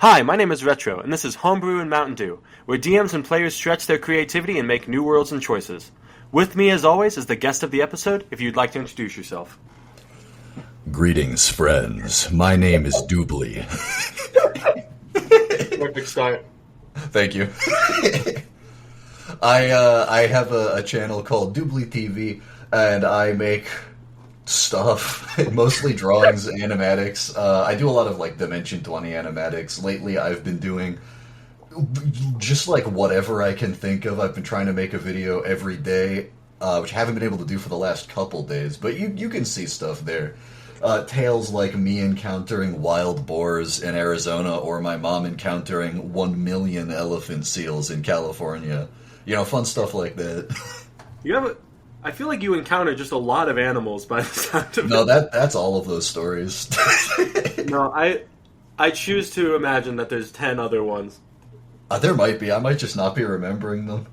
Hi, my name is Retro, and this is Homebrew and Mountaindew, where DMs and players stretch their creativity and make new worlds and choices. With me, as always, is the guest of the episode, if you'd like to introduce yourself. Greetings, friends. My name is Doobly. Perfect start. Thank you. I have a channel called Doobly TV, and I make stuff, mostly drawings, animatics. I do a lot of Dimension 20 animatics. Lately, I've been doing just whatever I can think of. I've been trying to make a video every day, which I haven't been able to do for the last couple days, but you can see stuff there. Tales like me encountering wild boars in Arizona, or my mom encountering 1 million elephant seals in California. Fun stuff like that. I feel like you encounter just a lot of animals by the sound of it. No, that's all of those stories. No, I choose to imagine that there's 10 other ones. There might be. I might just not be remembering them.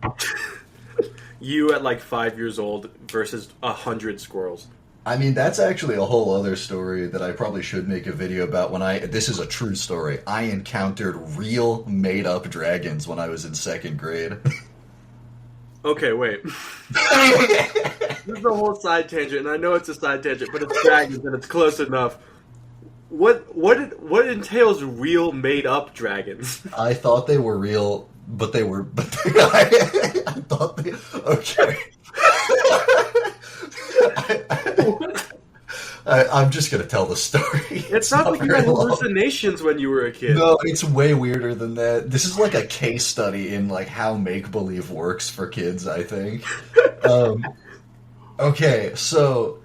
You at 5 years old versus 100 squirrels. I mean, that's actually a whole other story that I probably should make a video about. This is a true story. I encountered real made-up dragons when I was in 2nd grade. Okay, wait. This is a whole side tangent, and I know it's a side tangent, but it's dragons, and it's close enough. What entails real made-up dragons? I thought they were real, but they were... I thought they... Okay. I'm just going to tell the story. It's not like you had hallucinations when you were a kid. No, it's way weirder than that. This is like a case study in how make-believe works for kids, I think. Okay, so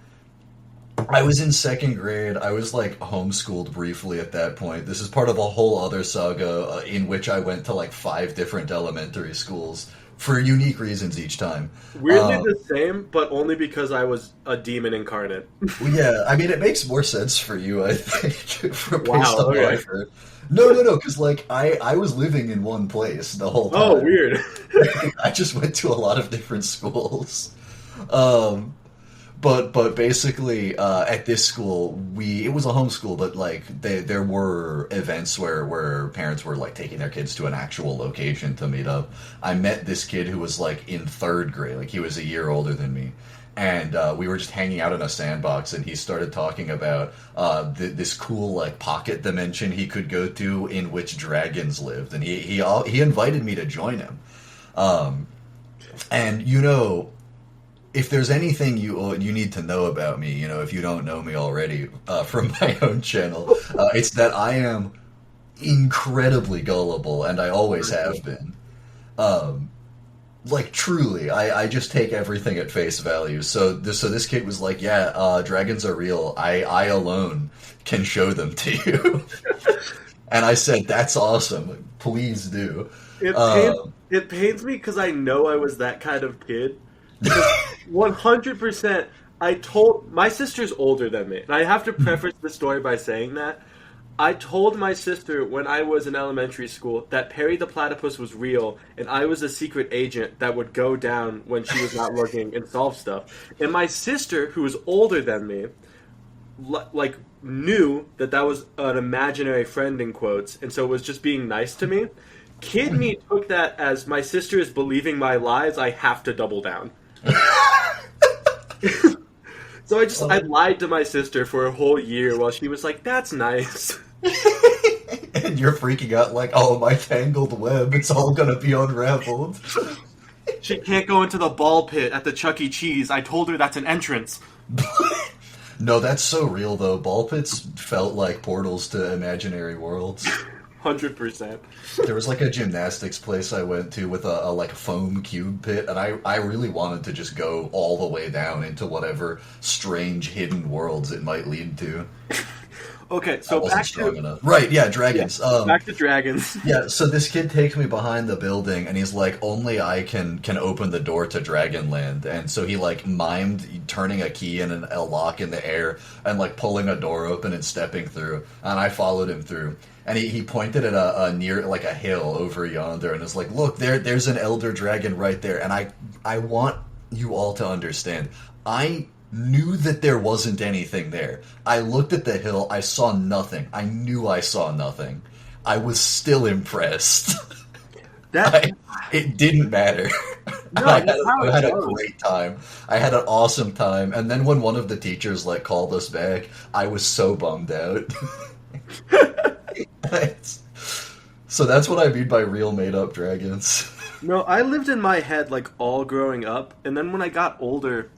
I was in 2nd grade. I was homeschooled briefly at that point. This is part of a whole other saga in which I went to 5 different elementary schools for unique reasons each time. Weirdly the same, but only because I was a demon incarnate. Yeah, I mean, it makes more sense for you, I think. Wow, okay. I've heard. No, because I was living in one place the whole time. Oh, weird. I just went to a lot of different schools. But basically, at this school, it was a homeschool, but there were events where parents were taking their kids to an actual location to meet up. I met this kid who was in 3rd grade, he was a year older than me, and we were just hanging out in a sandbox, and he started talking about this cool pocket dimension he could go to in which dragons lived, and he invited me to join him, and if there's anything you need to know about me, if you don't know me already from my own channel, it's that I am incredibly gullible, and I always have been. Truly, I just take everything at face value. So this kid was yeah, dragons are real. I alone can show them to you. And I said, that's awesome. Please do. It pains me because I know I was that kind of kid. 100%. I told my sister's older than me, and I have to preface the story by saying that I told my sister when I was in elementary school that Perry the Platypus was real, and I was a secret agent that would go down when she was not looking and solve stuff. And my sister, who was older than me, knew that was an imaginary friend in quotes, and so was just being nice to me. Kid me took that as my sister is believing my lies. I have to double down. So I lied to my sister for a whole year while she was like, that's nice. And you're freaking out oh, my tangled web, it's all gonna be unraveled. She can't go into the ball pit at the Chuck E. Cheese. I told her that's an entrance. No, that's so real though. Ball pits felt like portals to imaginary worlds. 100%. There was a gymnastics place I went to with a foam cube pit, and I really wanted to just go all the way down into whatever strange hidden worlds it might lead to. Okay, so back to... Right, yeah, dragons. Yeah, back to dragons. Yeah, so this kid takes me behind the building, and he's like, only I can open the door to Dragonland. And so he, mimed turning a key in a lock in the air and, pulling a door open and stepping through. And I followed him through. And he pointed at a near, a hill over yonder, and was like, look, there's an elder dragon right there. And I want you all to understand, I knew that there wasn't anything there. I looked at the hill, I saw nothing. I knew I saw nothing. I was still impressed. That It didn't matter. no, I that's how had it a goes. great time. I had an awesome time. And then when one of the teachers like called us back, I was so bummed out. So that's what I mean by real made up dragons. No, I lived in my head like all growing up, and then when I got older,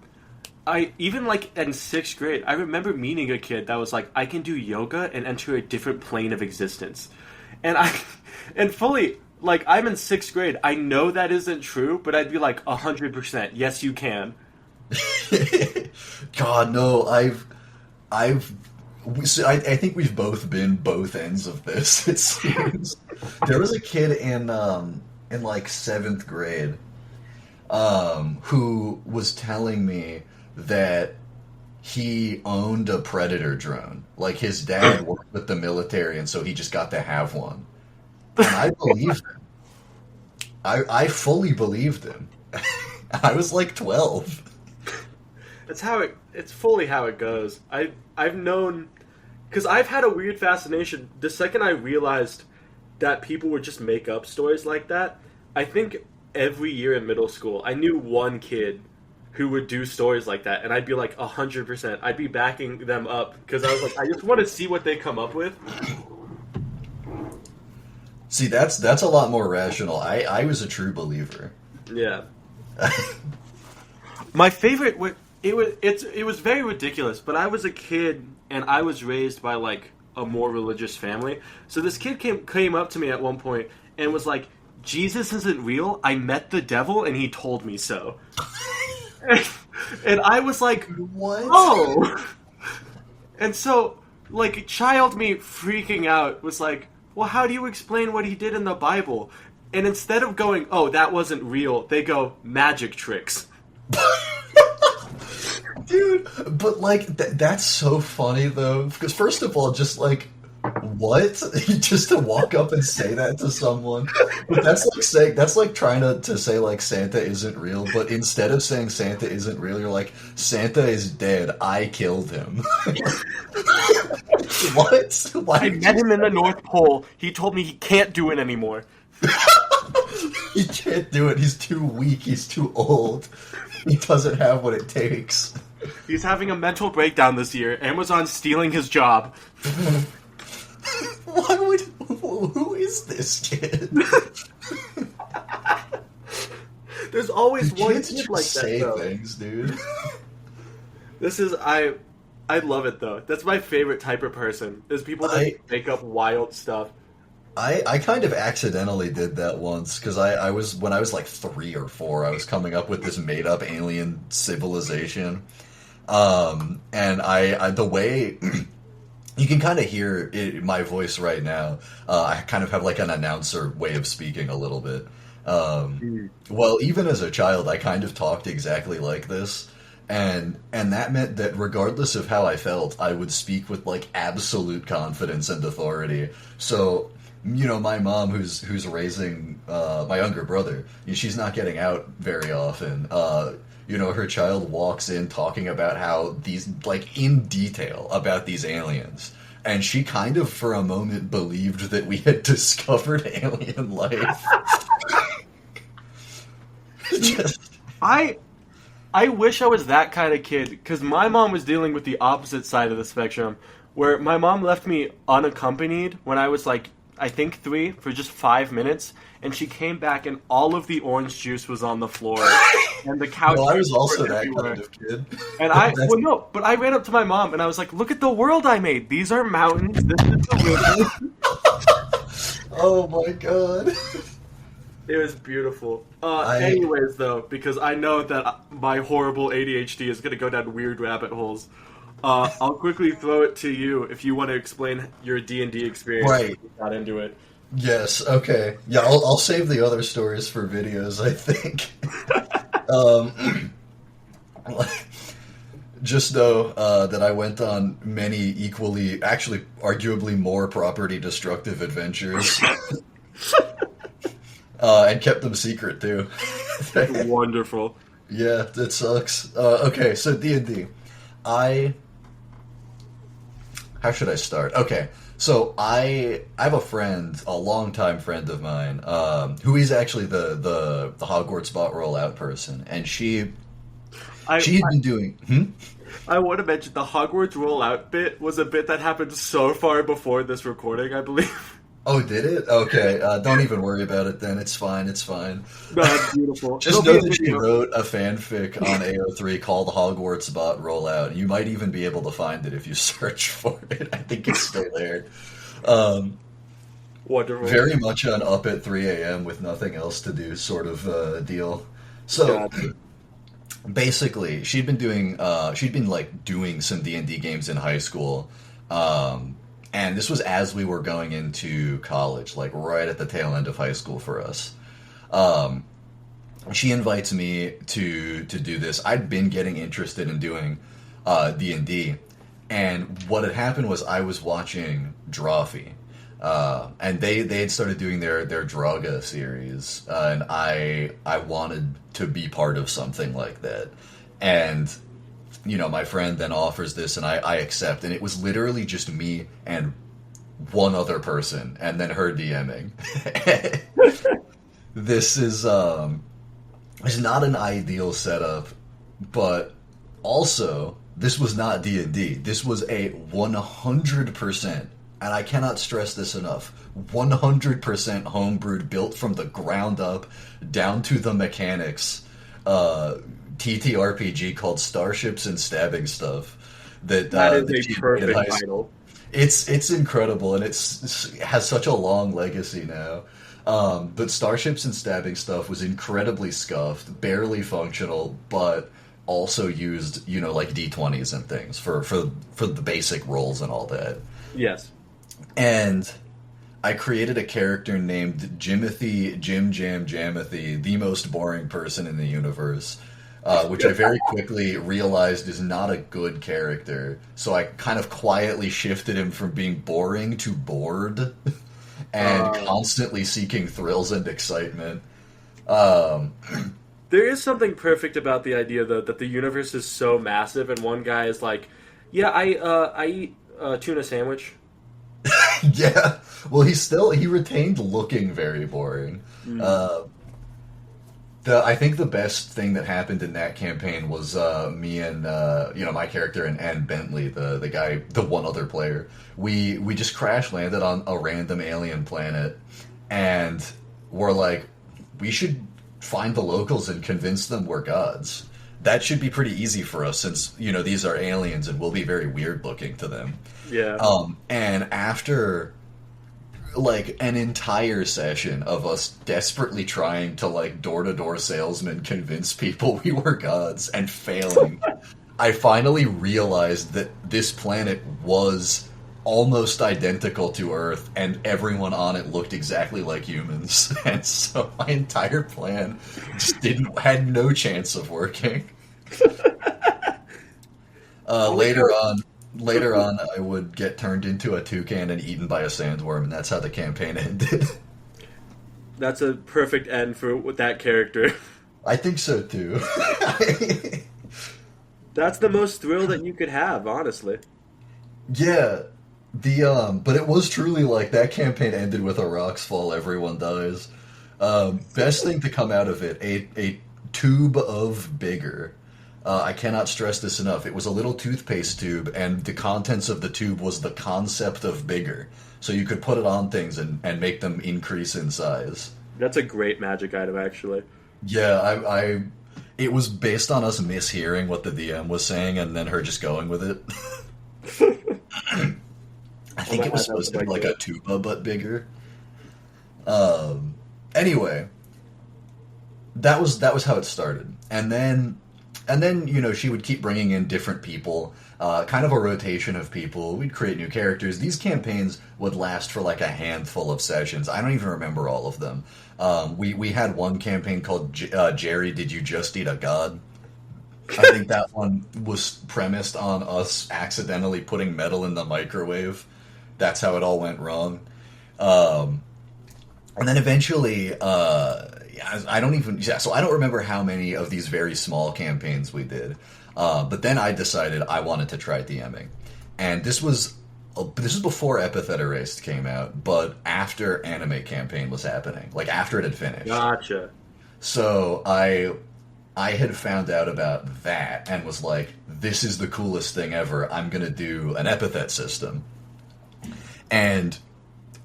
I even like in sixth grade, I remember meeting a kid that was like, I can do yoga and enter a different plane of existence. And and fully, like, I'm in sixth grade. I know that isn't true, but I'd be like, 100%, yes, you can. God, no, I think we've both been both ends of this. It seems there was a kid in like seventh grade, who was telling me that he owned a Predator drone. Like his dad worked with the military, and so he just got to have one. And I believed him. I fully believed him. I was like 12. It's fully how it goes. I've known, because I've had a weird fascination. The second I realized that people would just make up stories like that, I think every year in middle school, I knew one kid who would do stories like that, and I'd be like 100%. I'd be backing them up because I was like, I just want to see what they come up with. See, that's a lot more rational. I was a true believer. Yeah. My favorite, it was very ridiculous, but I was a kid and I was raised by like a more religious family. So this kid came up to me at one point and was like, Jesus isn't real. I met the devil and he told me so. And I was like, What? oh. And so, like, child me freaking out was like, well, how do you explain what he did in the Bible? And instead of going, oh, that wasn't real, they go, magic tricks. Dude, but like that's so funny though, because first of all, just like what? Just to walk up and say that to someone. But that's like trying to say like Santa isn't real, but instead of saying Santa isn't real, you're like, Santa is dead. I killed him. What? Why I met him in the North Pole. He told me he can't do it anymore. He can't do it. He's too weak. He's too old. He doesn't have what it takes. He's having a mental breakdown this year. Amazon's stealing his job. Why would? Who is this kid? There's always one Kids kid just like say that, though. things, dude. I love it though. That's my favorite type of person. Is people that make up wild stuff. I kind of accidentally did that once because I was when I was like 3 or 4, I was coming up with this made up alien civilization, and I the way you can kind of hear my voice right now. I kind of have like an announcer way of speaking a little bit. Well, even as a child, I kind of talked exactly like this. And that meant that regardless of how I felt, I would speak with like absolute confidence and authority. So, you know, my mom, who's raising my younger brother, she's not getting out very often. You know, her child walks in talking about how these, like, in detail about these aliens. And she kind of, for a moment, believed that we had discovered alien life. I wish I was that kind of kid, because my mom was dealing with the opposite side of the spectrum, where my mom left me unaccompanied when I was like, I think 3, for just 5 minutes, and she came back and all of the orange juice was on the floor, and the couch. No, I was also that everywhere. kind of kid. And but I ran up to my mom and I was like, look at the world I made. These are mountains. This is the river. Oh my god. It was beautiful. Anyways, though, because I know that my horrible ADHD is going to go down weird rabbit holes, I'll quickly throw it to you if you want to explain your D&D experience. Right. You got into it. Yes, okay. Yeah, I'll save the other stories for videos, I think. Just know that I went on many equally, actually arguably more property destructive adventures. And kept them secret, too. Wonderful. Yeah, that sucks. Okay, so D&D. How should I start? Okay, So I have a friend, a longtime friend of mine, who is actually the Hogwarts bot rollout person, and I, she had been doing. Hmm? I want to mention the Hogwarts rollout bit was a bit that happened so far before this recording, I believe. Oh, did it? Okay, don't even worry about it then. It's fine. It's fine. No, it's beautiful. Just There'll know be a that she video. wrote a fanfic on AO3 called Hogwarts Bot Rollout. You might even be able to find it if you search for it. I think it's still there. Um, Wonderful. Very much an up at 3 a.m. with nothing else to do sort of deal. So God. basically, she'd been like doing some D&D games in high school. And this was as we were going into college, like right at the tail end of high school for us. Um, she invites me to do this. I'd been getting interested in doing D&D, and what had happened was I was watching Drawfee, and they had started doing their Draga series, and I wanted to be part of something like that, and my friend then offers this, and I accept, and it was literally just me and one other person, and then her DMing. This is not an ideal setup, but also this was not D&D. This was a 100%, and I cannot stress this enough, 100% homebrewed, built from the ground up, down to the mechanics, TTRPG called Starships and Stabbing Stuff. That is That a she made in perfect high school. title. It's incredible, and it has such a long legacy now. But Starships and Stabbing Stuff was incredibly scuffed, barely functional, but also used, like D20s and things for the basic rolls and all that. Yes. And I created a character named Jimothy Jim Jam Jamathy, the most boring person in the universe, which I very quickly realized is not a good character. So I kind of quietly shifted him from being boring to bored and constantly seeking thrills and excitement. Um, There is something perfect about the idea, though, that the universe is so massive, and one guy is like, "Yeah, I eat tuna sandwich." yeah, well, he retained looking very boring. Uh, I think the best thing that happened in that campaign was me and my character and Bentley, the guy, the one other player. We just crash landed on a random alien planet, and we're like, we should find the locals and convince them we're gods. That should be pretty easy for us since these are aliens and we'll be very weird looking to them. Yeah. And after like an entire session of us desperately trying to like door-to-door salesman convince people we were gods and failing, I finally realized that this planet was almost identical to Earth and everyone on it looked exactly like humans. And so my entire plan just had no chance of working. Later on, I would get turned into a toucan and eaten by a sandworm, and that's how the campaign ended. That's a perfect end for with that character. I think so too. That's the most thrill that you could have, honestly. Yeah, but it was truly like that campaign ended with a rocks fall, everyone dies. Best thing to come out of it, a tube of bigger. I cannot stress this enough. It was a little toothpaste tube, and the contents of the tube was the concept of bigger. So you could put it on things and make them increase in size. That's a great magic item, actually. Yeah, it was based on us mishearing what the DM was saying and then her just going with it. I think it was supposed to be like a tuba, but bigger. Anyway, that was how it started, and then she would keep bringing in different people, kind of a rotation of people. We'd create new characters. These campaigns would last for like a handful of sessions. I don't even remember all of them. We had one campaign called Jerry, Did You Just Eat a God? I think that one was premised on us accidentally putting metal in the microwave. That's how it all went wrong. And then eventually, so I don't remember how many of these very small campaigns we did. But then I decided I wanted to try DMing. And this was this is before Epithet Erased came out, but after Anime Campaign was happening, like after it had finished. Gotcha. So I had found out about that and was like, this is the coolest thing ever. I'm going to do an epithet system. And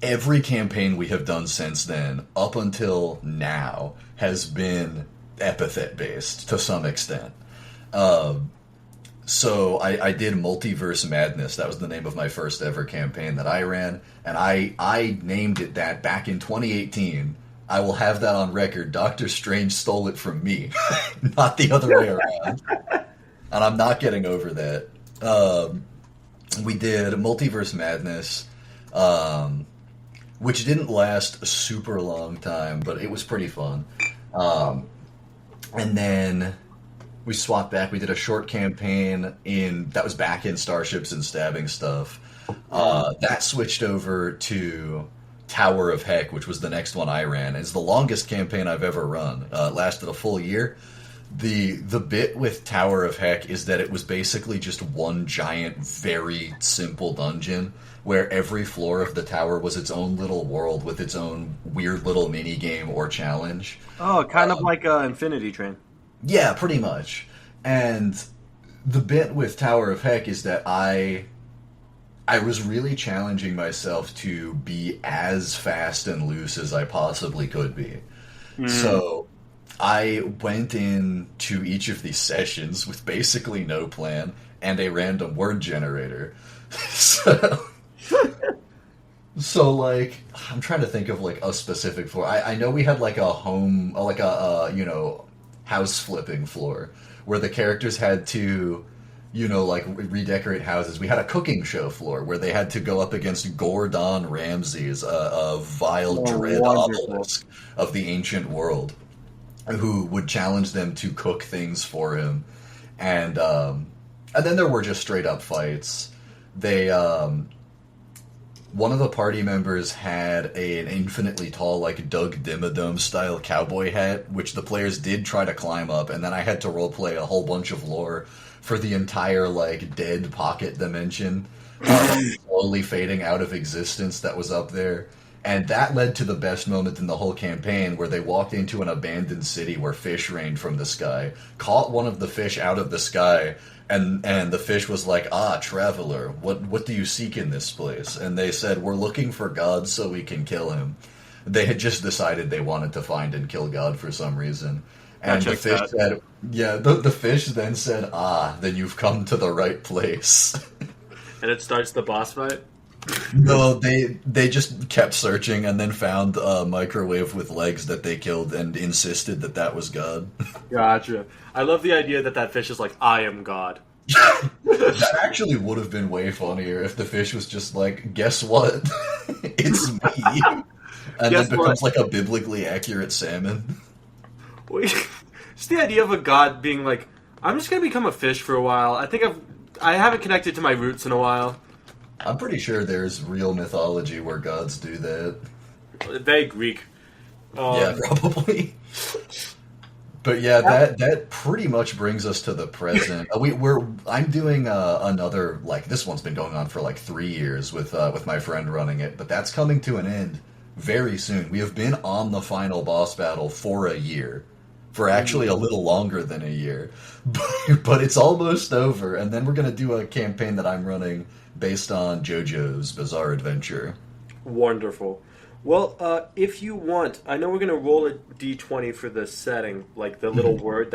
every campaign we have done since then, up until now, has been epithet based to some extent. So I did Multiverse Madness. That was the name of my first ever campaign that I ran. And I named it that back in 2018. I will have that on record. Doctor Strange stole it from me, not the other way around. And I'm not getting over that. We did Multiverse Madness, which didn't last a super long time, but it was pretty fun. And then we swapped back. We did a short campaign that was back in Starships and Stabbing Stuff. That switched over to Tower of Heck, which was the next one I ran. It's the longest campaign I've ever run. It lasted a full year. The bit with Tower of Heck is that it was basically just one giant, very simple dungeon where every floor of the tower was its own little world with its own weird little mini game or challenge. Oh, kind of like Infinity Train. Yeah, pretty much. And the bit with Tower of Heck is that I was really challenging myself to be as fast and loose as I possibly could be. So I went into each of these sessions with basically no plan and a random word generator. So like, I'm trying to think of like a specific floor. I know we had like a house flipping floor where the characters had to, like redecorate houses. We had a cooking show floor where they had to go up against Gordon Ramsay's a vile dread obelisk of the ancient world, who would challenge them to cook things for him, and then there were just straight up fights. They one of the party members had an infinitely tall, like Doug Dimmadome style cowboy hat, which the players did try to climb up, and then I had to roleplay a whole bunch of lore for the entire like dead pocket dimension, slowly fading out of existence that was up there. And that led to the best moment in the whole campaign, where they walked into an abandoned city where fish rained from the sky, caught one of the fish out of the sky, and the fish was like, traveler, what do you seek in this place? And they said, we're looking for God so we can kill him. They had just decided they wanted to find and kill God for some reason. And the fish said, the fish then said, then you've come to the right place. And it starts the boss fight? No, they just kept searching and then found a microwave with legs that they killed and insisted that was God. Gotcha. I love the idea that fish is like, I am God. That actually would have been way funnier if the fish was just like, guess what? It's me. And then becomes like a biblically accurate salmon. Just the idea of a god being like, I'm just going to become a fish for a while. I haven't connected to my roots in a while. I'm pretty sure there's real mythology where gods do that. Very Greek. Yeah, probably. But yeah, that pretty much brings us to the present. I'm doing another, like, this one's been going on for like 3 years with my friend running it, but that's coming to an end very soon. We have been on the final boss battle for a year. For actually a little longer than a year. But it's almost over, and then we're going to do a campaign that I'm running based on JoJo's Bizarre Adventure. Wonderful. Well, if you want, I know we're going to roll a d20 for the setting, like the little word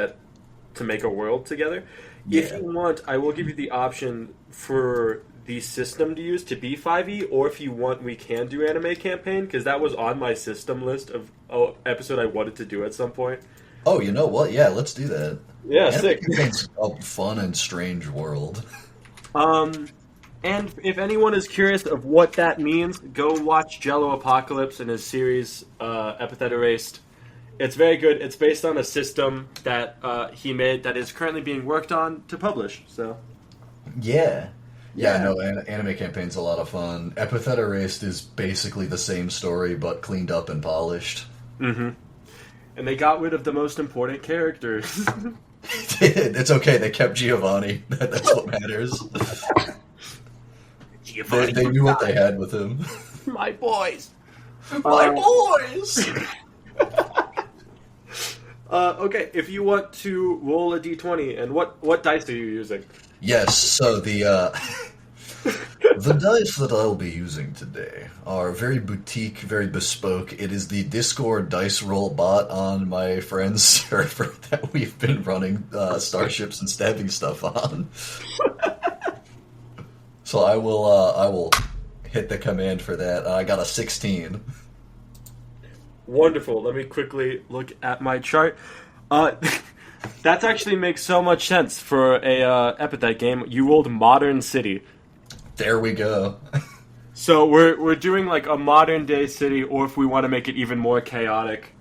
to make a world together. Yeah. If you want, I will give you the option for the system to use to be 5e, or if you want, we can do Anime Campaign, because that was on my system list of episode I wanted to do at some point. Oh, you know what? Yeah, let's do that. Yeah, sick. It's a fun and strange world. And if anyone is curious of what that means, go watch Jello Apocalypse and his series, Epithet Erased. It's very good. It's based on a system that he made that is currently being worked on to publish. So, yeah. No, Anime Campaign's a lot of fun. Epithet Erased is basically the same story, but cleaned up and polished. Mm-hmm. And they got rid of the most important characters. It's okay, they kept Giovanni. That's what matters. They knew what they had with him. My boys. My boys! Okay, if you want to roll a d20, and what dice are you using? Yes, so the dice that I'll be using today are very boutique, very bespoke. It is the Discord dice roll bot on my friend's server that we've been running starships and stabbing stuff on. So I will hit the command for that. I got a 16. Wonderful. Let me quickly look at my chart. That actually makes so much sense for a epithet game. You rolled Modern City. There we go. So we're doing like a modern day city, or if we want to make it even more chaotic,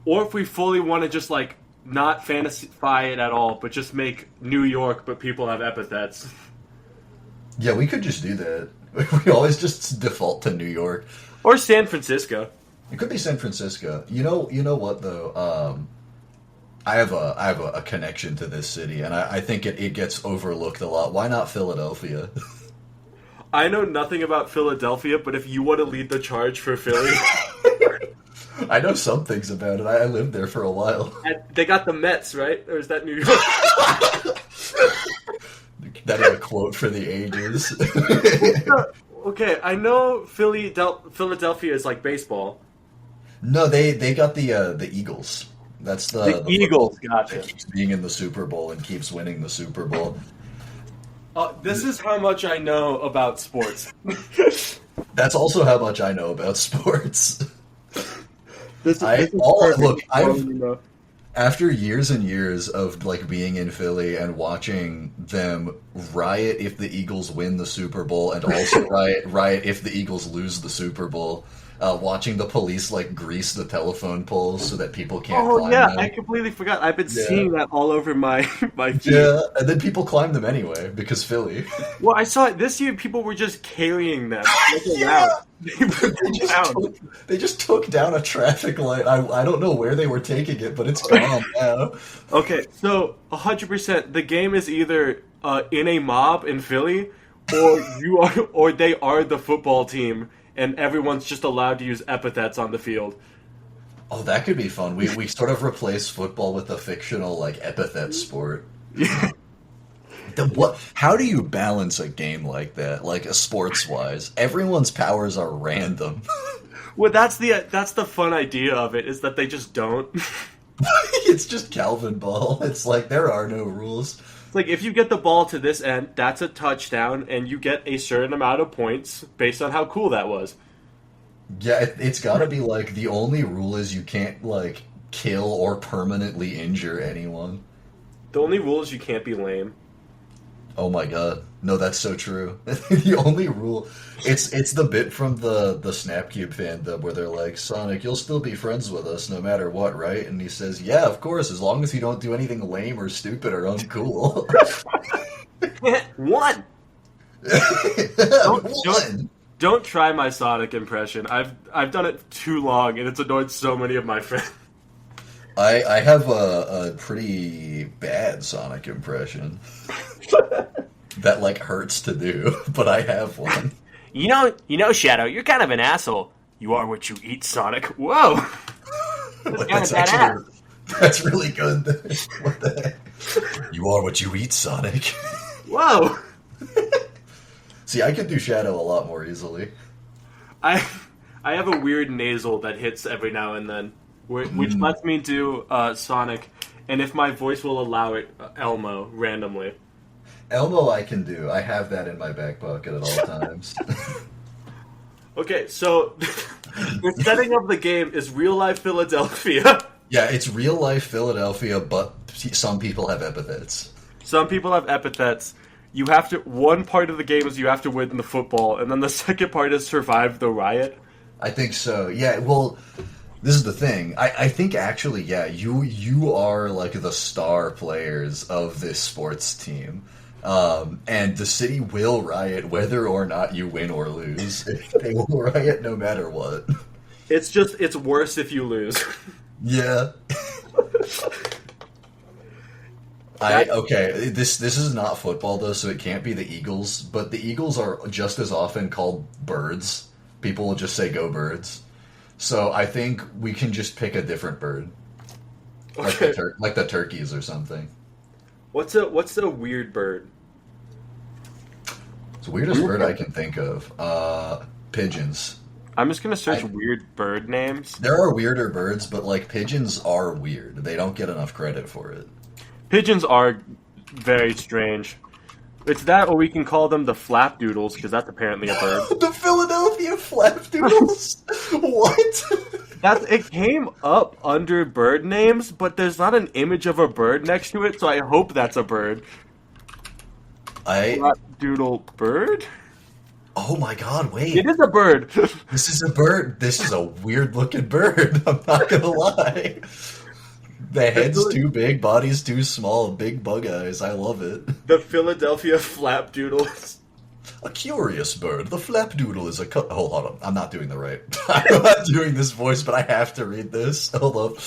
or if we fully want to just like not fantasify it at all, but just make New York, but people have epithets. Yeah, we could just do that. We always just default to New York. Or San Francisco. It could be San Francisco. You know what though? I have a connection to this city, and I think it gets overlooked a lot. Why not Philadelphia? I know nothing about Philadelphia, but if you want to lead the charge for Philly, I know some things about it. I lived there for a while. they got the Mets, right? Or is that New York? That is a quote for the ages. Okay, I know Philadelphia is like baseball. No, they got the Eagles. That's the Eagles. Gotcha. that keeps being in the Super Bowl and keeps winning the Super Bowl. This is how much I know about sports. That's also how much I know about sports. After years and years of like being in Philly and watching them riot if the Eagles win the Super Bowl, and also riot if the Eagles lose the Super Bowl. Watching the police like grease the telephone poles so that people can't climb them. I completely forgot. I've been seeing that all over my feed. Yeah, and then people climb them anyway because Philly. Well, I saw it this year. People were just carrying them. They just took down a traffic light. I don't know where they were taking it, but it's gone now. Okay, so 100%. The game is either in a mob in Philly, or they are the football team. And everyone's just allowed to use epithets on the field. Oh, that could be fun. We sort of replace football with a fictional like epithet sport. How do you balance a game like that, like sports wise? Everyone's powers are random. Well, that's the fun idea of it, is that they just don't. It's just Calvin ball. It's like there are no rules. Like, if you get the ball to this end, that's a touchdown, and you get a certain amount of points based on how cool that was. Yeah, it's gotta be, like, the only rule is you can't, like, kill or permanently injure anyone. The only rule is you can't be lame. Oh my god. No, that's so true. The only rule... It's the bit from the Snapcube fandom where they're like, Sonic, you'll still be friends with us no matter what, right? And he says, yeah, of course, as long as you don't do anything lame or stupid or uncool. One! Don't try my Sonic impression. I've done it too long, and it's annoyed so many of my friends. I have a pretty bad Sonic impression. That, like, hurts to do, but I have one. You know, Shadow, you're kind of an asshole. You are what you eat, Sonic. Whoa! That's really good. What the heck? You are what you eat, Sonic. Whoa! See, I could do Shadow a lot more easily. I have a weird nasal that hits every now and then, which lets me do Sonic, and if my voice will allow it, Elmo, randomly. Elmo I can do. I have that in my back pocket at all times. Okay, so the setting of the game is real-life Philadelphia. Yeah, it's real-life Philadelphia, but some people have epithets. Some people have epithets. You have to... One part of the game is you have to win the football, and then the second part is survive the riot. I think so. Yeah, well... This is the thing. I think actually, yeah, you are like the star players of this sports team. And the city will riot whether or not you win or lose. They will riot no matter what. It's worse if you lose. Yeah. Okay, this is not football though, so it can't be the Eagles, but the Eagles are just as often called birds. People will just say go birds. So I think we can just pick a different bird. Okay. Like the turkeys or something. What's a weird bird? It's the weirdest bird I can think of. Pigeons. I'm just gonna search weird bird names. There are weirder birds, but like pigeons are weird. They don't get enough credit for it. Pigeons are very strange. It's that, or we can call them the flapdoodles, because that's apparently a bird. The Philadelphia flapdoodles? What? It came up under bird names, but there's not an image of a bird next to it, so I hope that's a bird. Flapdoodle bird? Oh my god, wait. It is a bird! This is a bird. This is a weird looking bird. I'm not gonna lie. The head's too big, body's too small, big bug eyes. I love it. The Philadelphia flapdoodles. A curious bird. The flapdoodle is a hold on. I'm not doing the right. I'm not doing this voice, but I have to read this. Hold up.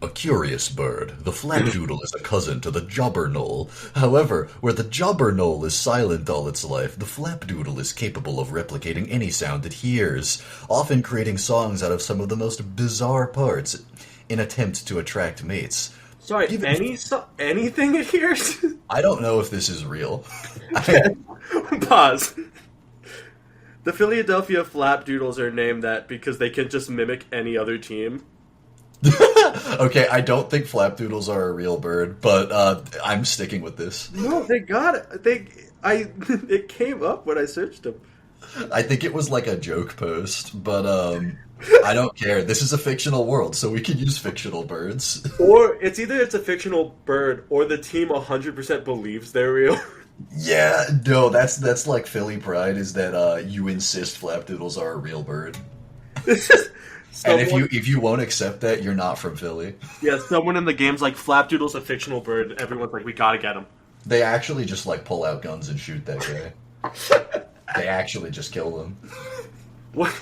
A curious bird. The flapdoodle is a cousin to the jobberknoll. However, where the jobberknoll is silent all its life, the flapdoodle is capable of replicating any sound it hears, often creating songs out of some of the most bizarre parts in attempt to attract mates. Sorry, anything it hears? I don't know if this is real. Pause. The Philadelphia flapdoodles are named that because they can just mimic any other team. Okay, I don't think flapdoodles are a real bird, but I'm sticking with this. No, they got it. It came up when I searched them. I think it was like a joke post, but I don't care. This is a fictional world, so we can use fictional birds. Or it's either a fictional bird or the team 100% believes they're real. Yeah, no, that's like Philly pride is that you insist flapdoodles are a real bird. And if you won't accept that, you're not from Philly. Yeah, someone in the game's like, flapdoodle's a fictional bird. Everyone's like, we gotta get him. They actually just like pull out guns and shoot that guy. They actually just kill them. What?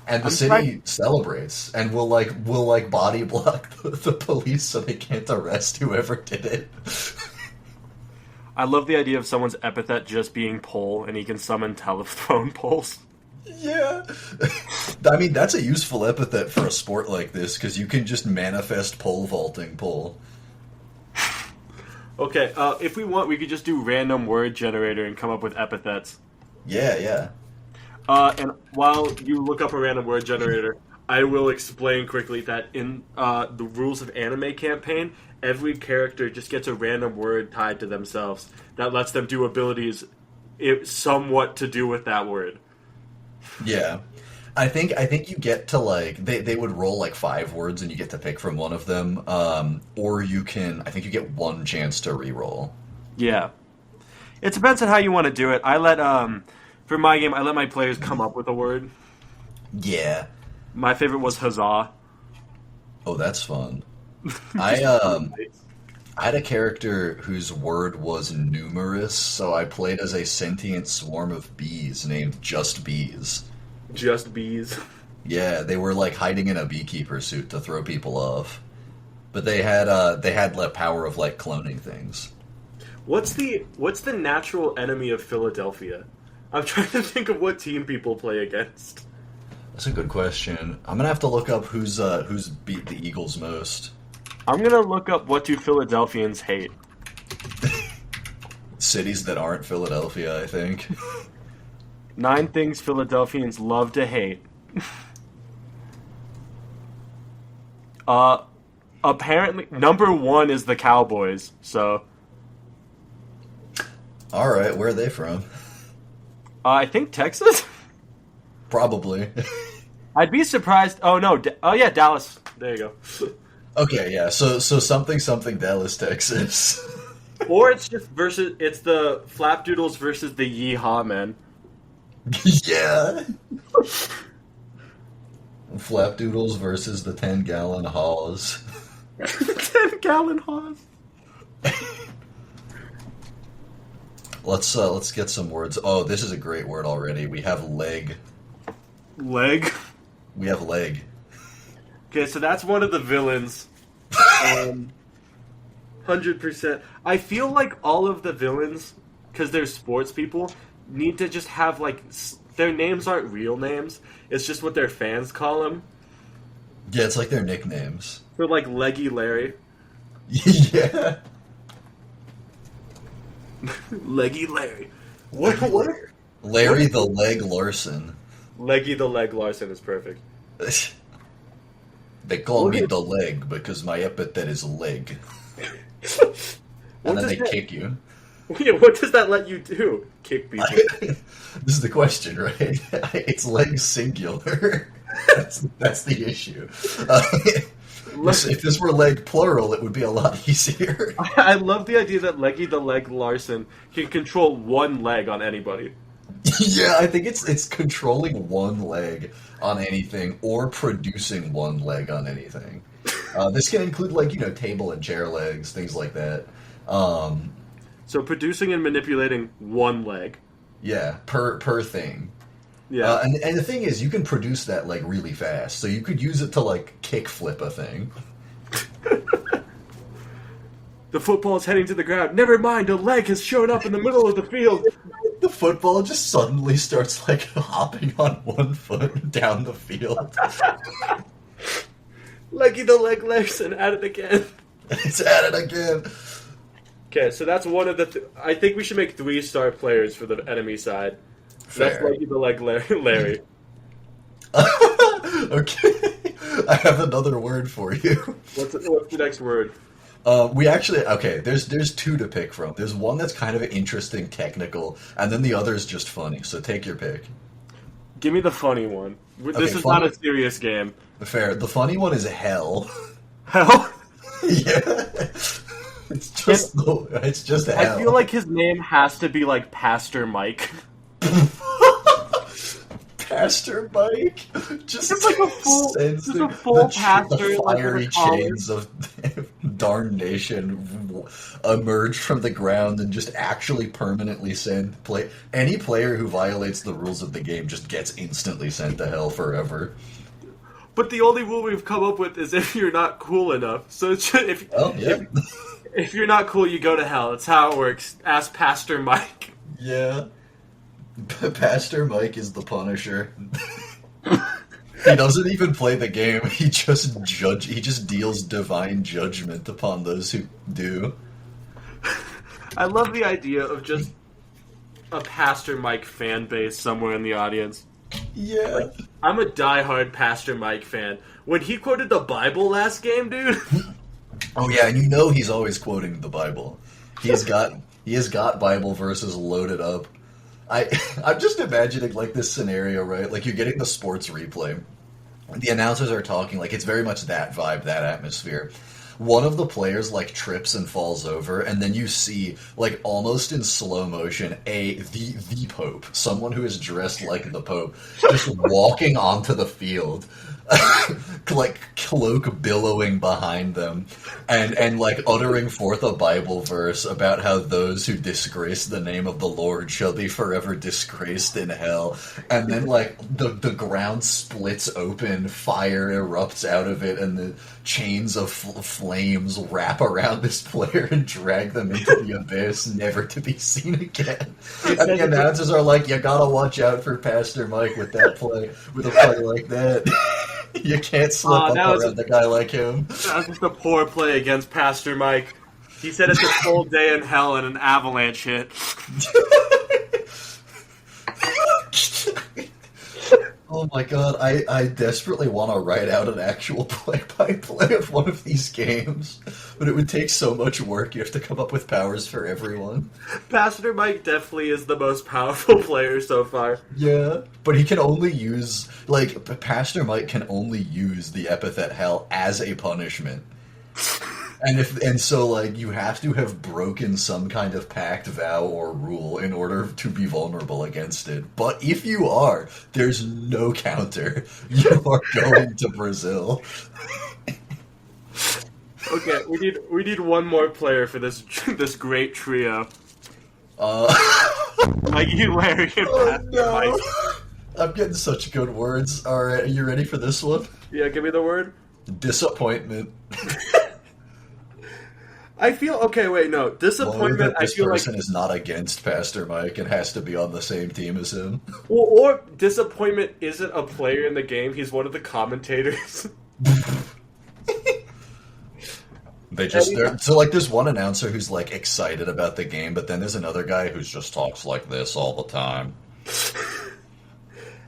And the city celebrates and will body block the police so they can't arrest whoever did it. I love the idea of someone's epithet just being pole, and he can summon telephone poles. Yeah. I mean, that's a useful epithet for a sport like this, because you can just manifest pole vaulting pole. Okay, if we want, we could just do random word generator and come up with epithets. Yeah. And while you look up a random word generator, I will explain quickly that in the Rules of Anime campaign, every character just gets a random word tied to themselves that lets them do abilities somewhat to do with that word. Yeah. I think you get to like they would roll like 5 words and you get to pick from one of them, or you get one chance to re-roll. Yeah, it depends on how you want to do it. For my game, I let my players come up with a word. Yeah, my favorite was huzzah. Oh, that's fun. I had a character whose word was numerous, so I played as a sentient swarm of bees named Just Bees. Just bees. Yeah, they were like hiding in a beekeeper suit to throw people off, but they had the power of like cloning things. What's the natural enemy of Philadelphia? I'm trying to think of what team people play against. That's a good question. I'm gonna have to look up who's beat the Eagles most. I'm gonna look up what do Philadelphians hate. Cities that aren't Philadelphia, I think. 9 things Philadelphians love to hate. Apparently, number 1 is the Cowboys, so... Alright, where are they from? I think Texas? Probably. I'd be surprised... Oh, no. Yeah, Dallas. There you go. Okay, yeah, so something Dallas, Texas. Or it's the Flapdoodles versus the Yeehaw Men. Yeah. Flapdoodles versus the 10-gallon Haws. 10-gallon Haws. Let's get some words. Oh, this is a great word already. We have leg. Leg? We have leg. Okay, so that's one of the villains. 100%. I feel like all of the villains, because they're sports people, need to just have like their names aren't real names. It's just what their fans call them. Yeah, it's like their nicknames. So like Leggy Larry. Yeah. Leggy Larry. What? Larry the Leg Larson. Leggy the Leg Larson is perfect. They call me the Leg because my epithet is leg. And then they kick you. Yeah, what does that let you do? Kick people. This is the question, right? It's leg singular. That's the issue. If this were leg plural, it would be a lot easier. I love the idea that Leggy the Leg Larson can control one leg on anybody. Yeah, I think it's controlling one leg on anything or producing one leg on anything. This can include table and chair legs, things like that. So producing and manipulating one leg. Yeah, per thing. Yeah, and the thing is, you can produce that leg really fast, so you could use it to kick flip a thing. The football's heading to the ground. Never mind, a leg has shown up in the middle of the field. The football just suddenly starts hopping on one foot down the field. Leggy the Leg Larson at it again. It's at it again. Okay, so that's one of the. I think we should make 3-star players for the enemy side. Fair. That's Leggy the Leg Larry. Okay, I have another word for you. What's the next word? There's two to pick from. There's one that's kind of interesting, technical, and then the other is just funny. So take your pick. Give me the funny one. This is funny. not a serious game. Fair. The funny one is hell. Hell? Yeah. It's just hell. I feel like his name has to be like Pastor Mike. Pastor Mike, just like a full pastor, the fiery chains of darnation emerge from the ground and just actually permanently send any player who violates the rules of the game just gets instantly sent to hell forever. But the only rule we've come up with is if you're not cool enough. So it's just, if you're not cool, you go to hell. That's how it works. Ask Pastor Mike. Yeah. Pastor Mike is the Punisher. He doesn't even play the game. He just deals divine judgment upon those who do. I love the idea of just a Pastor Mike fan base somewhere in the audience. Yeah. I'm a diehard Pastor Mike fan. When he quoted the Bible last game, dude. Oh yeah, and he's always quoting the Bible. He has got Bible verses loaded up. I'm just imagining this scenario, right? You're getting the sports replay. The announcers are talking it's very much that vibe, that atmosphere. One of the players trips and falls over, and then you see almost in slow motion the Pope, someone who is dressed like the Pope, just walking onto the field. Cloak billowing behind them and uttering forth a Bible verse about how those who disgrace the name of the Lord shall be forever disgraced in hell, and then the ground splits open, fire erupts out of it, and the chains of flames wrap around this player and drag them into the abyss, never to be seen again. And the announcers are you gotta watch out for Pastor Mike with a play like that. You can't slip up around a guy like him. That was just a poor play against Pastor Mike. He said it's a full day in hell and an avalanche hit. Oh my god, I desperately want to write out an actual play-by-play of one of these games, but it would take so much work. You have to come up with powers for everyone. Pastor Mike definitely is the most powerful player so far. Yeah, but he can only use, Pastor Mike can only use the epithet hell as a punishment. And so you have to have broken some kind of pact, vow, or rule in order to be vulnerable against it. But if you are, there's no counter. You are going to Brazil. Okay, we need one more player for this great trio. Mikey, Larry, and Pastor Mike. I'm getting such good words. All right, are you ready for this one? Yeah, give me the word. Disappointment. I feel okay. Wait, no Worry disappointment. that I this feel like, person is not against Pastor Mike and has to be on the same team as him. or disappointment isn't a player in the game. He's one of the commentators. They And just so like there's one announcer who's like excited about the game, but then there's another guy who just talks like this all the time.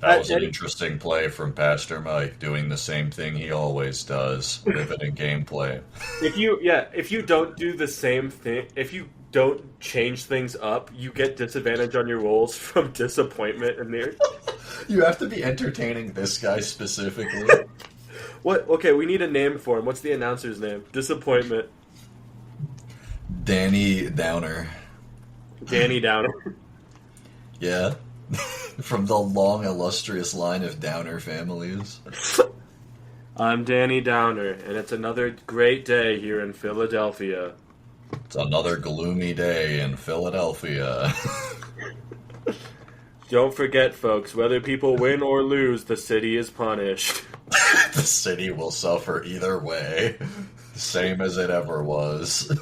That was an interesting play from Pastor Mike, doing the same thing he always does, riveting gameplay. if you don't do the same thing, if you don't change things up, you get disadvantage on your rolls from disappointment in there. You have to be entertaining this guy specifically. What? Okay, we need a name for him. What's the announcer's name? Disappointment. Danny Downer. Danny Downer. Yeah. From the long, illustrious line of Downer families. I'm Danny Downer, and it's another great day here in Philadelphia. It's another gloomy day in Philadelphia. Don't forget, folks, whether people win or lose, the city is punished. The city will suffer either way. Same as it ever was.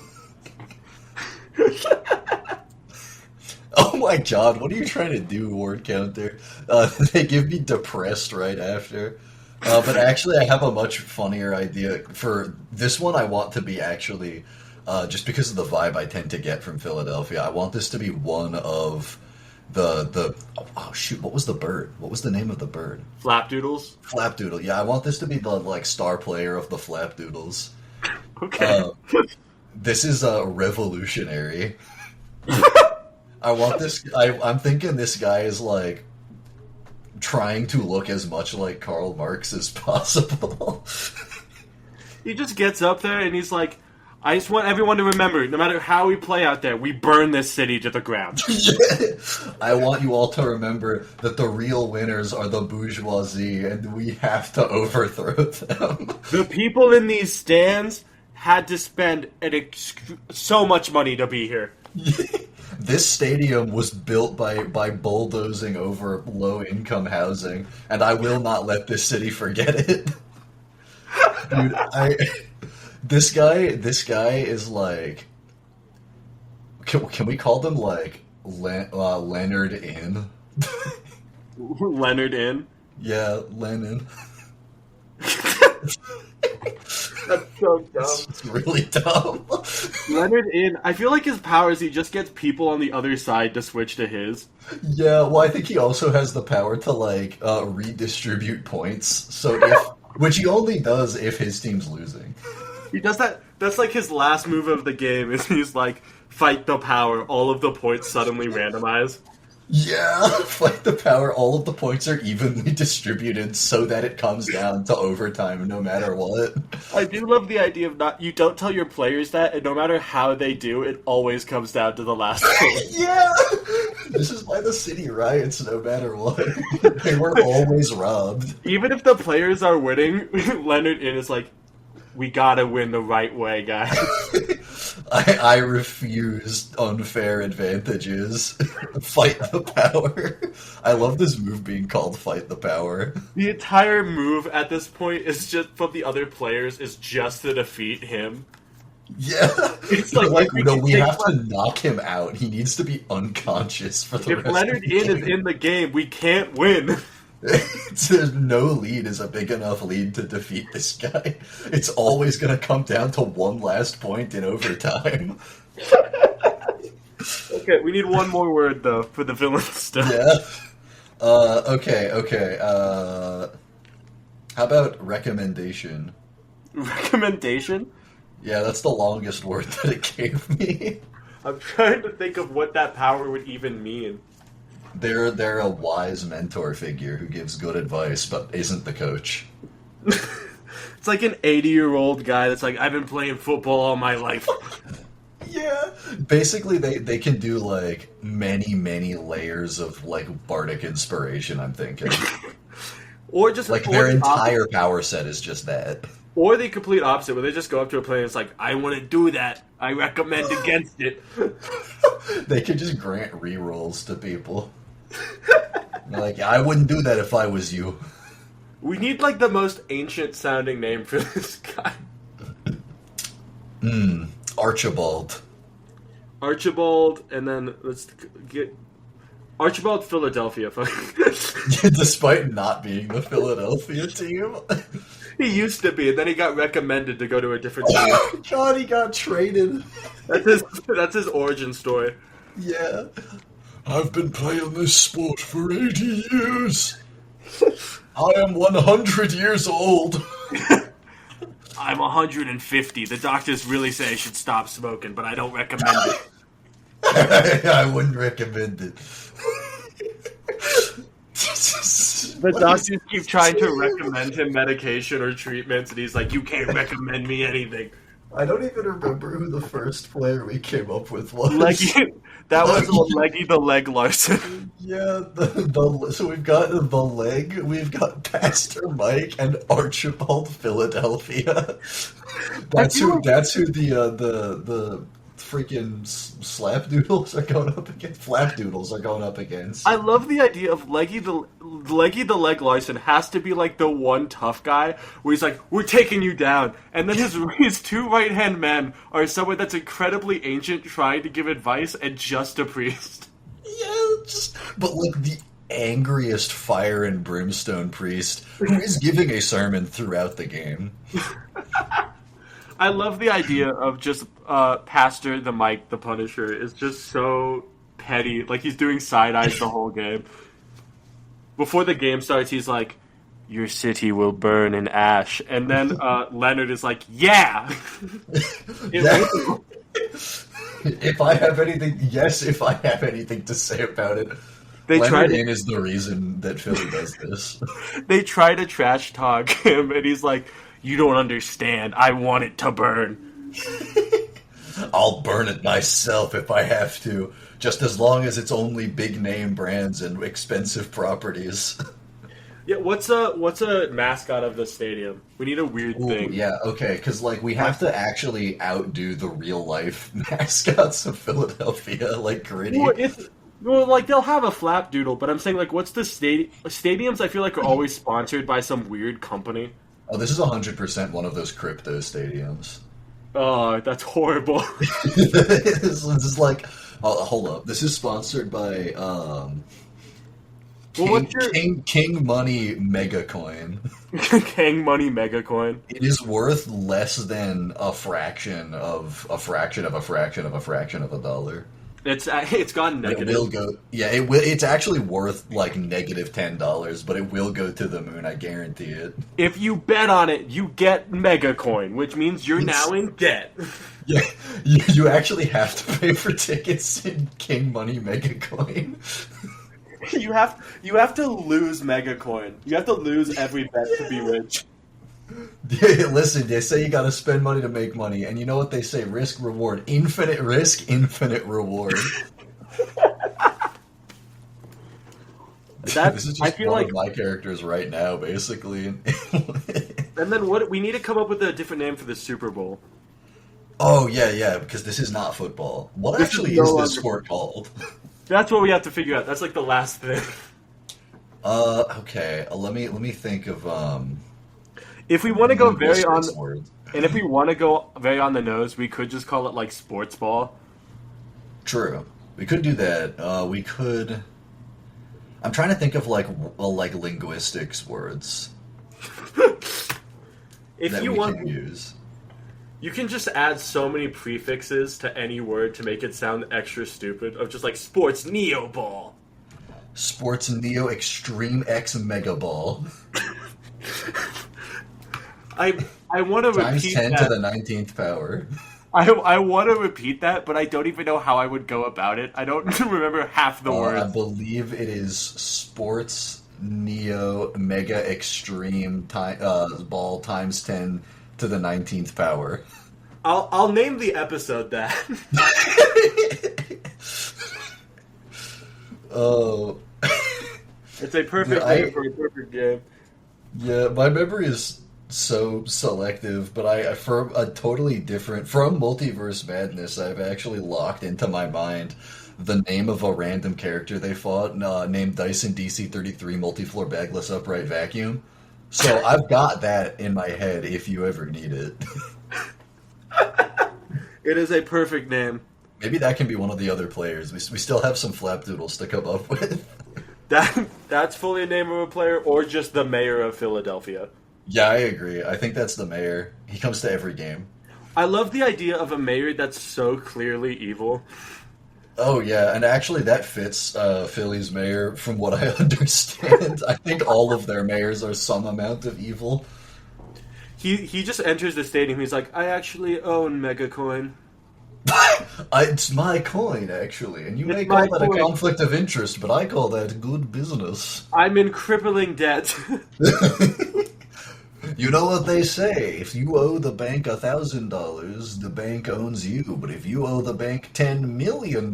Oh my god, what are you trying to do, word counter? They give me depressed right after. But actually, I have a much funnier idea. For this one, I want to be actually, just because of the vibe I tend to get from Philadelphia, I want this to be one of oh shoot, what was the bird? What was the name of the bird? Flapdoodles? Flapdoodle. Yeah, I want this to be the like star player of the Flapdoodles. Okay. This is revolutionary. I want this. I'm thinking this guy is like trying to look as much like Karl Marx as possible. He just gets up there and he's like, I just want everyone to remember, no matter how we play out there, we burn this city to the ground. Yeah. I want you all to remember that the real winners are the bourgeoisie, and we have to overthrow them. The people in these stands had to spend so much money to be here. This stadium was built by bulldozing over low-income housing, and I will not let this city forget it. Dude, This guy is like. Can we call them like Leonard Inn? Leonard Inn? Yeah, Lennon. That's so dumb. It's really dumb. Leonard Inn, I feel like his power is he just gets people on the other side to switch to his. Yeah, well, I think he also has the power to like redistribute points. So which he only does if his team's losing. He does that. That's like his last move of the game. Is he's like, fight the power. All of the points suddenly randomize. Yeah, fight the power. All of the points are evenly distributed so that it comes down to overtime no matter what. I do love the idea of you don't tell your players that, and no matter how they do, it always comes down to the last point. Yeah! This is why the city riots no matter what. They were always robbed. Even if the players are winning, Leonard Inn is like, we gotta win the right way, guys. I refuse unfair advantages. Fight the power. I love this move being called Fight the Power. The entire move at this point is just from the other players is just to defeat him. Yeah. It's like we no, we have to knock him out. He needs to be unconscious for the If rest Leonard of the Inn game. is in the game, we can't win. There's no lead is a big enough lead to defeat this guy. It's always going to come down to one last point in overtime. Okay, we need one more word, though, for the villain stuff. Yeah. Okay. How about recommendation? Recommendation? Yeah, that's the longest word that it gave me. I'm trying to think of what that power would even mean. They're a wise mentor figure who gives good advice but isn't the coach. It's like an 80-year-old guy that's like, I've been playing football all my life. Yeah. Basically, they can do, like, many layers of, like, bardic inspiration, I'm thinking. Or just like, their entire power set is just that. Or the complete opposite, where they just go up to a player and it's like, I want to do that. I recommend against it. They could just grant rerolls to people. They're like, I wouldn't do that if I was you. We need, like, the most ancient-sounding name for this guy. Archibald. Archibald, and then let's get Archibald Philadelphia. Despite not being the Philadelphia team. He used to be, and then he got recommended to go to a different team. God, he got traded. That's his origin story. Yeah. I've been playing this sport for 80 years. I am 100 years old. I'm 150. The doctors really say I should stop smoking, but I don't recommend it. I wouldn't recommend it. The doctors keep trying to recommend him medication or treatments, and he's like, you can't recommend me anything. I don't even remember who the first player we came up with was. That was Leggy the Leg Larson. Yeah, so we've got the Leg, we've got Pastor Mike, and Archibald Philadelphia. That's who the freaking slapdoodles are going up against. Flapdoodles are going up against. I love the idea of Leggy the Leg Larson has to be like the one tough guy where he's like, we're taking you down, and then his two right hand men are someone that's incredibly ancient trying to give advice and just a priest. Yeah, but like the angriest fire and brimstone priest who is giving a sermon throughout the game. I love the idea of just Pastor the Mike the Punisher is just so petty. Like he's doing side eyes the whole game. Before the game starts, he's like, "Your city will burn in ash," and then Leonard is like, "Yeah." If I have anything to say about it. Leonard is the reason that Philly does this. They try to trash talk him, and he's like, "You don't understand. I want it to burn." I'll burn it myself if I have to, just as long as it's only big name brands and expensive properties. Yeah, what's a mascot of the stadium? We need a weird thing. Yeah, okay, because like we have to actually outdo the real life mascots of Philadelphia, like Gritty. Well, like they'll have a flapdoodle, but I'm saying like, what's the stadiums? I feel like are always sponsored by some weird company. Oh, this is 100% one of those crypto stadiums. Oh, that's horrible. This is like, hold up. This is sponsored by King Money Mega Coin. King Money Mega Coin. It is worth less than a fraction of a fraction of a fraction of a fraction of a dollar. It's gone negative. It will go. Yeah, it will. It's actually worth like negative $10, but it will go to the moon. I guarantee it. If you bet on it, you get Mega Coin, which means you're now in debt. Yeah, you actually have to pay for tickets in King Money Mega Coin. You have to lose Mega Coin. You have to lose every bet to be rich. Listen, they say you gotta spend money to make money, and you know what they say? Risk, reward. Infinite risk, infinite reward. This is just one of my characters right now, basically. And then we need to come up with a different name for the Super Bowl. Oh, yeah, because this is not football. What actually is this sport called? That's what we have to figure out. That's like the last thing. Okay. Let me think of If we want to go very on, and if we want to go very on the nose, we could just call it like sports ball. True, we could do that. We could. I'm trying to think of like linguistics words. If you want, use. You can just add so many prefixes to any word to make it sound extra stupid. Of just like sports Neo Ball, sports NEO-EXSTREME-X Mega Ball. I want to repeat that. Times 10 to the 19th power. I want to repeat that, but I don't even know how I would go about it. I don't remember half the words. I believe it is sports Neo Mega Extreme ball times 10 to the 19th power. I'll name the episode that. Oh. It's a perfect name for a perfect game. Yeah, my memory is so selective, but from a totally different from Multiverse Madness, I've actually locked into my mind the name of a random character they fought, named Dyson DC-33 Multifloor Bagless Upright Vacuum. So I've got that in my head if you ever need it. It is a perfect name. Maybe that can be one of the other players. We still have some flapdoodles to come up with. That's fully a name of a player, or just the mayor of Philadelphia. Yeah, I agree. I think that's the mayor. He comes to every game. I love the idea of a mayor that's so clearly evil. Oh yeah, and actually that fits Philly's mayor from what I understand. I think all of their mayors are some amount of evil. He just enters the stadium. He's like, I actually own Megacoin. It's my coin, actually, and you may my call that coin. a conflict of interest, but I call that good business. I'm in crippling debt. You know what they say, if you owe the bank $1,000, the bank owns you, but if you owe the bank $10 million,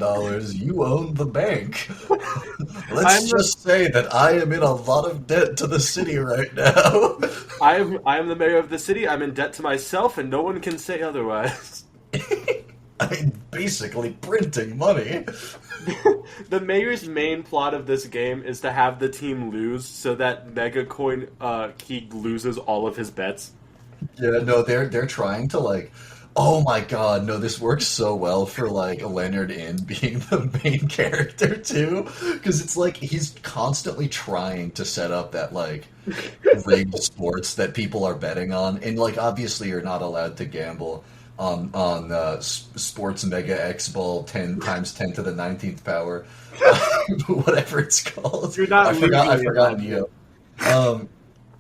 you own the bank. Let's just say that I am in a lot of debt to the city right now. I am the mayor of the city. I'm in debt to myself, and no one can say otherwise. I'm basically printing money. The mayor's main plot of this game is to have the team lose so that Megacoin he loses all of his bets. Yeah, no, they're trying to like, oh my god, no, this works so well for like Leonard In being the main character too, because it's like he's constantly trying to set up that like rigged sports that people are betting on, and like obviously you're not allowed to gamble on sports mega X ball 10 times 10 to the 19th power, whatever it's called. You're not. I forgot Neo.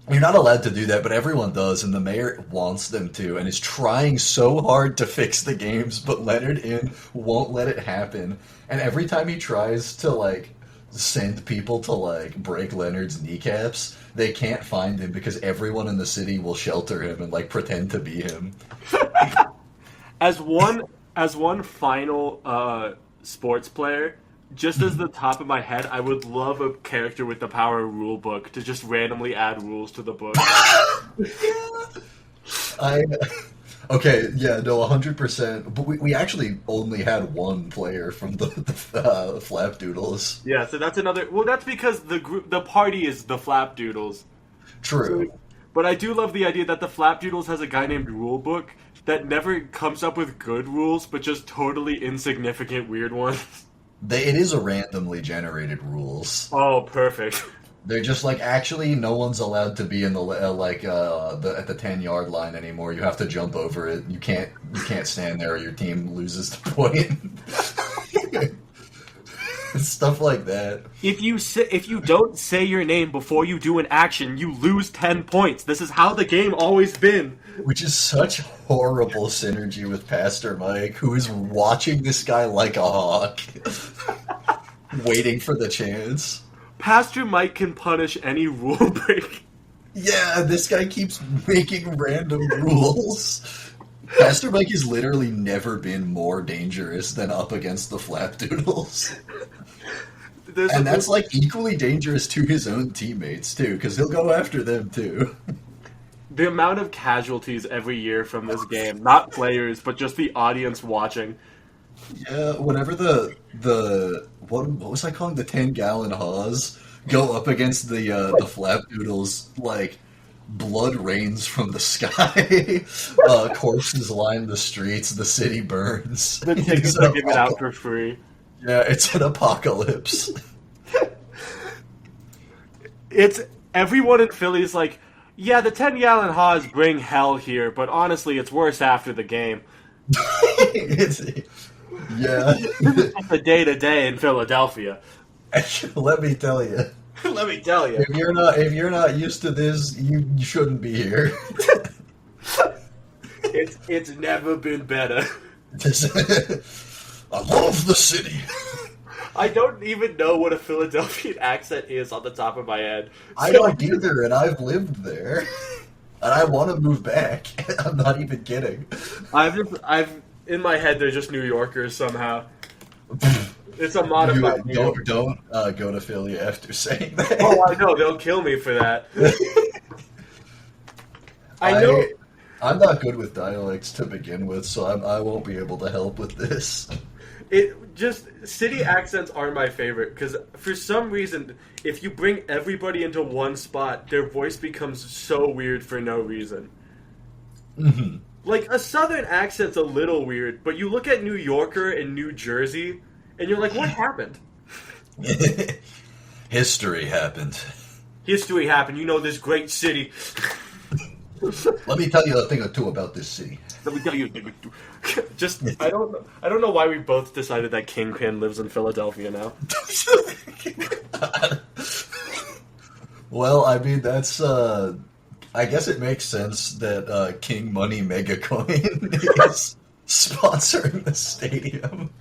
You're not allowed to do that, but everyone does, and the mayor wants them to, and is trying so hard to fix the games, but Leonard In won't let it happen. And every time he tries to like send people to like break Leonard's kneecaps, they can't find him because everyone in the city will shelter him and like pretend to be him. As one final sports player, just as the top of my head, I would love a character with the power rule book to just randomly add rules to the book. Okay, yeah, no, 100%. But we actually only had one player from the Flapdoodles. Yeah, so that's another. Well, that's because the party is the Flapdoodles. True. But I do love the idea that the Flapdoodles has a guy named Rulebook that never comes up with good rules, but just totally insignificant weird ones. It is a randomly generated rules. Oh, perfect. They're just like, actually, no one's allowed to be in the at the 10-yard line anymore. You have to jump over it. You can't stand there, or your team loses the point. Stuff like that. If you don't say your name before you do an action, you lose 10 points. This is how the game always been. Which is such horrible synergy with Pastor Mike, who is watching this guy like a hawk, waiting for the chance. Pastor Mike can punish any rule break. Yeah, this guy keeps making random rules. Pastor Mike has literally never been more dangerous than up against the Flapdoodles. And that's like equally dangerous to his own teammates too, because he'll go after them too. The amount of casualties every year from this game, not players, but just the audience watching. Yeah, whenever the what was I calling the 10-gallon haws go up against the Flapdoodles, like blood rains from the sky, corpses line the streets, the city burns. The tickets are given out for free. Yeah, it's an apocalypse. It's everyone in Philly's like, yeah, the 10-gallon haws bring hell here, but honestly, it's worse after the game. Yeah. It's a day-to-day in Philadelphia. Let me tell you. Let me tell you. If you're not used to this, you shouldn't be here. It's never been better. I love the city. I don't even know what a Philadelphian accent is on the top of my head. I don't either, and I've lived there. And I want to move back. I'm not even kidding. I've in my head they're just New Yorkers somehow. It's a modified. Don't go to Philly after saying that. Oh, I know they'll kill me for that. I know. I'm not good with dialects to begin with, so I won't be able to help with this. City accents are my favorite because for some reason, if you bring everybody into one spot, their voice becomes so weird for no reason. Mm-hmm. Like, a southern accent's a little weird, but you look at New Yorker and New Jersey, and you're like, what happened? History happened. History happened. You know this great city. Let me tell you a thing or two about this city. Let me tell you. Just, I don't know why we both decided that Kingpin lives in Philadelphia now. Well, I mean, that's, I guess it makes sense that King Money Mega Coin is sponsoring the stadium.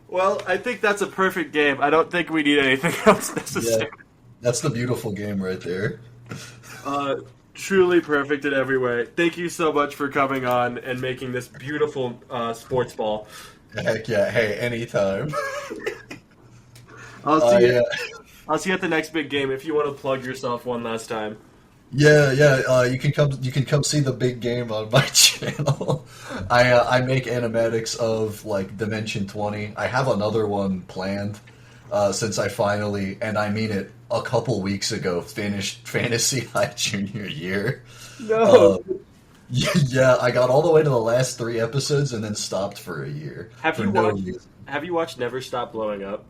Well, I think that's a perfect game. I don't think we need anything else necessary. Yeah, that's the beautiful game right there. Truly perfect in every way. Thank you so much for coming on and making this beautiful sports ball. Heck yeah. Hey, anytime. I'll see you. I'll see you at the next big game if you want to plug yourself one last time. Yeah. You can come see the big game on my channel. I make animatics of like Dimension 20. I have another one planned since I finally, and I mean it, a couple weeks ago finished Fantasy High Junior Year. No. Yeah, I got all the way to the last 3 episodes and then stopped for a year. Have you watched Never Stop Blowing Up?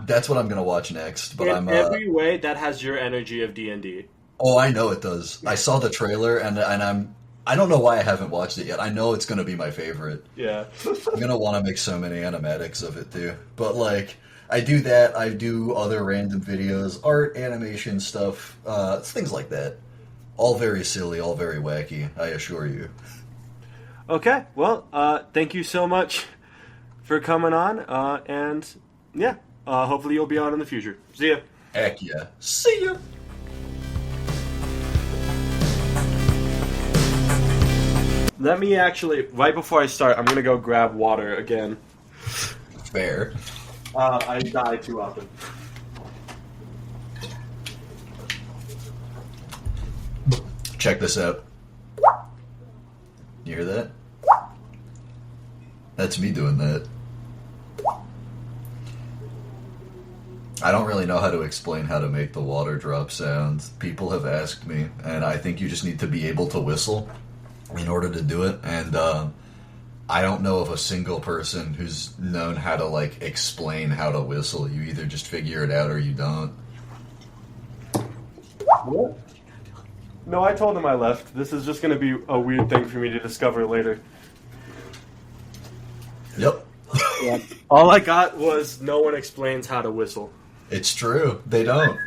That's what I'm gonna watch next. But In every way, that has your energy of D&D. Oh, I know it does. I saw the trailer and I don't know why I haven't watched it yet. I know it's gonna be my favorite. Yeah. I'm gonna want to make so many animatics of it too. But like, I do that. I do other random videos, art, animation stuff, things like that. All very silly, all very wacky. I assure you. Okay. Well, thank you so much for coming on, and yeah, hopefully you'll be on in the future. See ya. Heck yeah. See ya. Let me actually, right before I start, I'm gonna go grab water again. Fair. I die too often. Check this out. You hear that? That's me doing that. I don't really know how to explain how to make the water drop sound. People have asked me, and I think you just need to be able to whistle in order to do it. And I don't know of a single person who's known how to like explain how to whistle. You either just figure it out or you don't. What? No, I told him I left. This is just going to be a weird thing for me to discover later. Yep. Yeah. All I got was no one explains how to whistle. It's true. They don't.